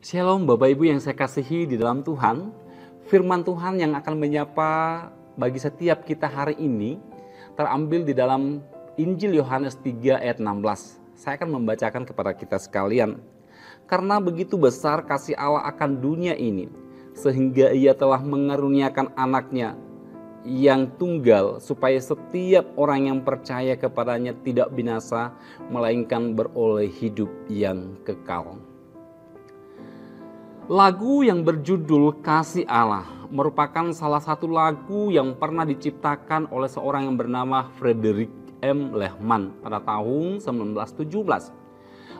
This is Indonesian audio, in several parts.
Shalom Bapak Ibu yang saya kasihi di dalam Tuhan. Firman Tuhan yang akan menyapa bagi setiap kita hari ini terambil di dalam Injil Yohanes 3 ayat 16. Saya akan membacakan kepada kita sekalian. Karena begitu besar kasih Allah akan dunia ini, sehingga Ia telah mengaruniakan anaknya yang tunggal, supaya setiap orang yang percaya kepadanya tidak binasa, melainkan beroleh hidup yang kekal. Lagu yang berjudul Kasih Allah merupakan salah satu lagu yang pernah diciptakan oleh seorang yang bernama Frederick M. Lehman pada tahun 1917.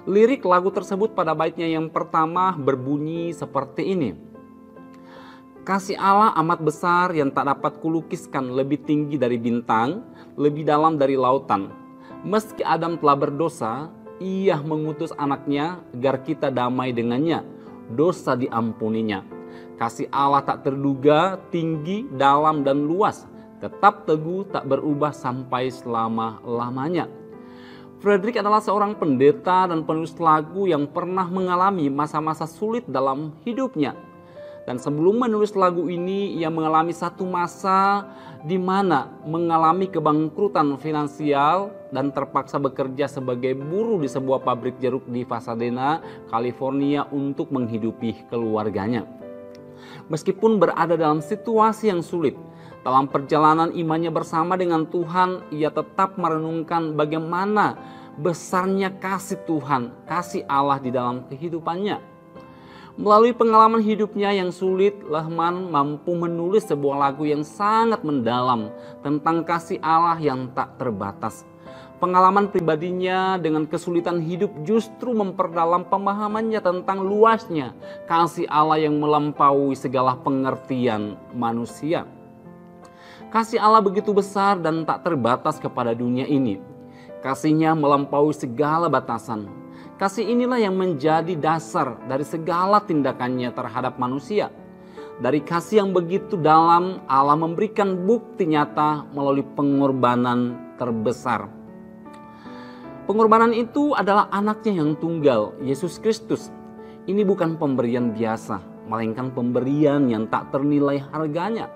Lirik lagu tersebut pada baitnya yang pertama berbunyi seperti ini. Kasih Allah amat besar yang tak dapat kulukiskan, lebih tinggi dari bintang, lebih dalam dari lautan. Meski Adam telah berdosa, Ia mengutus anaknya agar kita damai dengannya. Dosa diampuninya. Kasih Allah tak terduga, tinggi, dalam dan luas, tetap teguh, tak berubah sampai selama-lamanya. Frederick adalah seorang pendeta dan penulis lagu yang pernah mengalami masa-masa sulit dalam hidupnya. Dan sebelum menulis lagu ini, ia mengalami satu masa di mana mengalami kebangkrutan finansial dan terpaksa bekerja sebagai buruh di sebuah pabrik jeruk di Pasadena, California untuk menghidupi keluarganya. Meskipun berada dalam situasi yang sulit, dalam perjalanan imannya bersama dengan Tuhan, ia tetap merenungkan bagaimana besarnya kasih Tuhan, kasih Allah di dalam kehidupannya. Melalui pengalaman hidupnya yang sulit, Lehman mampu menulis sebuah lagu yang sangat mendalam tentang kasih Allah yang tak terbatas. Pengalaman pribadinya dengan kesulitan hidup justru memperdalam pemahamannya tentang luasnya kasih Allah yang melampaui segala pengertian manusia. Kasih Allah begitu besar dan tak terbatas kepada dunia ini. Kasih-Nya melampaui segala batasan. Kasih inilah yang menjadi dasar dari segala tindakannya terhadap manusia. Dari kasih yang begitu dalam, Allah memberikan bukti nyata melalui pengorbanan terbesar. Pengorbanan itu adalah anaknya yang tunggal, Yesus Kristus. Ini bukan pemberian biasa, melainkan pemberian yang tak ternilai harganya.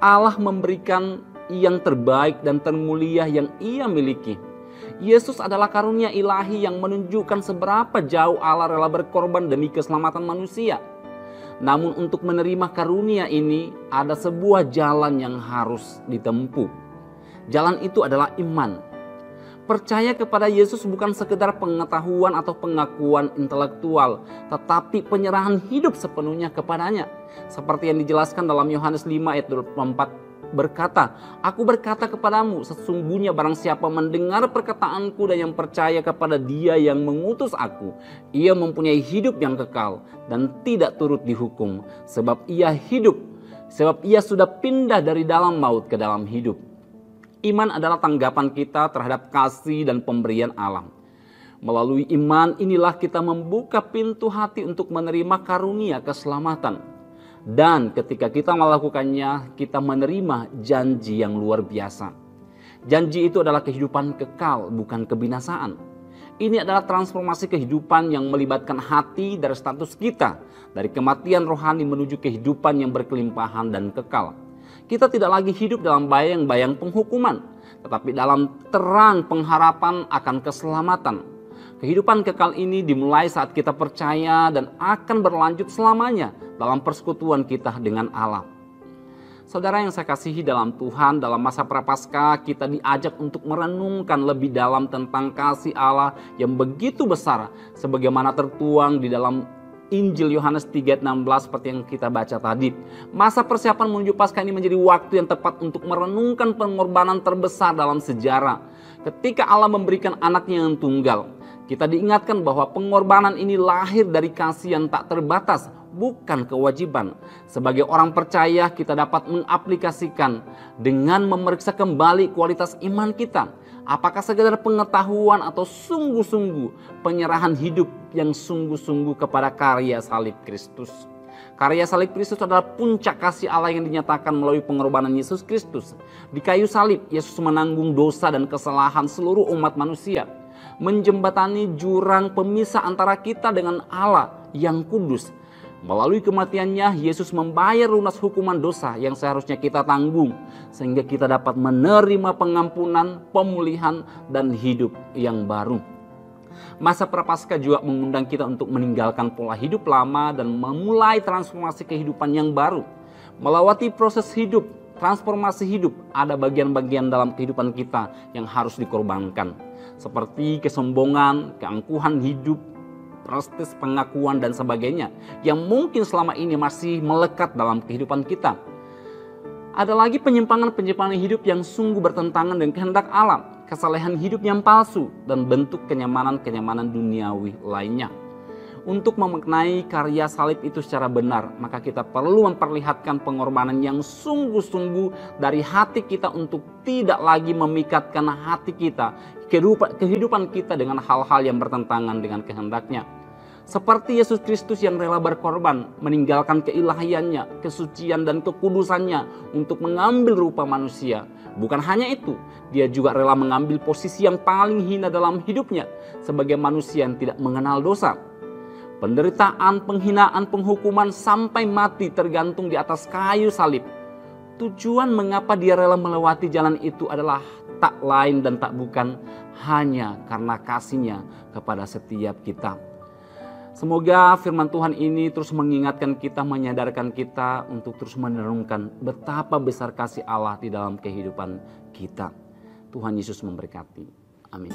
Allah memberikan yang terbaik dan termulia yang Ia miliki. Yesus adalah karunia ilahi yang menunjukkan seberapa jauh Allah rela berkorban demi keselamatan manusia. Namun untuk menerima karunia ini ada sebuah jalan yang harus ditempuh. Jalan itu adalah iman. Percaya kepada Yesus bukan sekedar pengetahuan atau pengakuan intelektual, tetapi penyerahan hidup sepenuhnya kepadanya. Seperti yang dijelaskan dalam Yohanes 5 ayat 24. Berkata, aku berkata kepadamu, sesungguhnya barang siapa mendengar perkataanku dan yang percaya kepada Dia yang mengutus aku, ia mempunyai hidup yang kekal dan tidak turut dihukum, sebab ia sudah pindah dari dalam maut ke dalam hidup. Iman adalah tanggapan kita terhadap kasih dan pemberian Allah. Melalui iman inilah kita membuka pintu hati untuk menerima karunia keselamatan. Dan ketika kita melakukannya, kita menerima janji yang luar biasa. Janji itu adalah kehidupan kekal, bukan kebinasaan. Ini adalah transformasi kehidupan yang melibatkan hati dari status kita, dari kematian rohani menuju kehidupan yang berkelimpahan dan kekal. Kita tidak lagi hidup dalam bayang-bayang penghukuman, tetapi dalam terang pengharapan akan keselamatan. Kehidupan kekal ini dimulai saat kita percaya dan akan berlanjut selamanya dalam persekutuan kita dengan Allah. Saudara yang saya kasihi dalam Tuhan, dalam masa prapaskah kita diajak untuk merenungkan lebih dalam tentang kasih Allah yang begitu besar sebagaimana tertuang di dalam Injil Yohanes 3:16 seperti yang kita baca tadi. Masa persiapan menuju Paskah ini menjadi waktu yang tepat untuk merenungkan pengorbanan terbesar dalam sejarah. Ketika Allah memberikan anaknya yang tunggal, kita diingatkan bahwa pengorbanan ini lahir dari kasih yang tak terbatas, bukan kewajiban. Sebagai orang percaya, kita dapat mengaplikasikan dengan memeriksa kembali kualitas iman kita. Apakah sekedar pengetahuan atau sungguh-sungguh penyerahan hidup yang sungguh-sungguh kepada karya salib Kristus. Karya salib Kristus adalah puncak kasih Allah yang dinyatakan melalui pengorbanan Yesus Kristus. Di kayu salib, Yesus menanggung dosa dan kesalahan seluruh umat manusia, menjembatani jurang pemisah antara kita dengan Allah yang kudus. Melalui kematiannya, Yesus membayar lunas hukuman dosa yang seharusnya kita tanggung, sehingga kita dapat menerima pengampunan, pemulihan, dan hidup yang baru. Masa Prapaskah juga mengundang kita untuk meninggalkan pola hidup lama dan memulai transformasi kehidupan yang baru. Melewati proses hidup, transformasi hidup, ada bagian-bagian dalam kehidupan kita yang harus dikorbankan. Seperti kesombongan, keangkuhan hidup, prestis, pengakuan, dan sebagainya yang mungkin selama ini masih melekat dalam kehidupan kita. Ada lagi penyimpangan-penyimpangan hidup yang sungguh bertentangan dengan kehendak Allah, kesalehan hidup yang palsu, dan bentuk kenyamanan-kenyamanan duniawi lainnya. Untuk memaknai karya salib itu secara benar, maka kita perlu memperlihatkan pengorbanan yang sungguh-sungguh dari hati kita untuk tidak lagi memikatkan hati kita, kehidupan kita dengan hal-hal yang bertentangan dengan kehendaknya. Seperti Yesus Kristus yang rela berkorban, meninggalkan keilahiannya, kesucian dan kekudusannya untuk mengambil rupa manusia. Bukan hanya itu, dia juga rela mengambil posisi yang paling hina dalam hidupnya sebagai manusia yang tidak mengenal dosa. Penderitaan, penghinaan, penghukuman sampai mati tergantung di atas kayu salib. Tujuan mengapa dia rela melewati jalan itu adalah tak lain dan tak bukan hanya karena kasihnya kepada setiap kita. Semoga firman Tuhan ini terus mengingatkan kita, menyadarkan kita untuk terus merenungkan betapa besar kasih Allah di dalam kehidupan kita. Tuhan Yesus memberkati. Amin.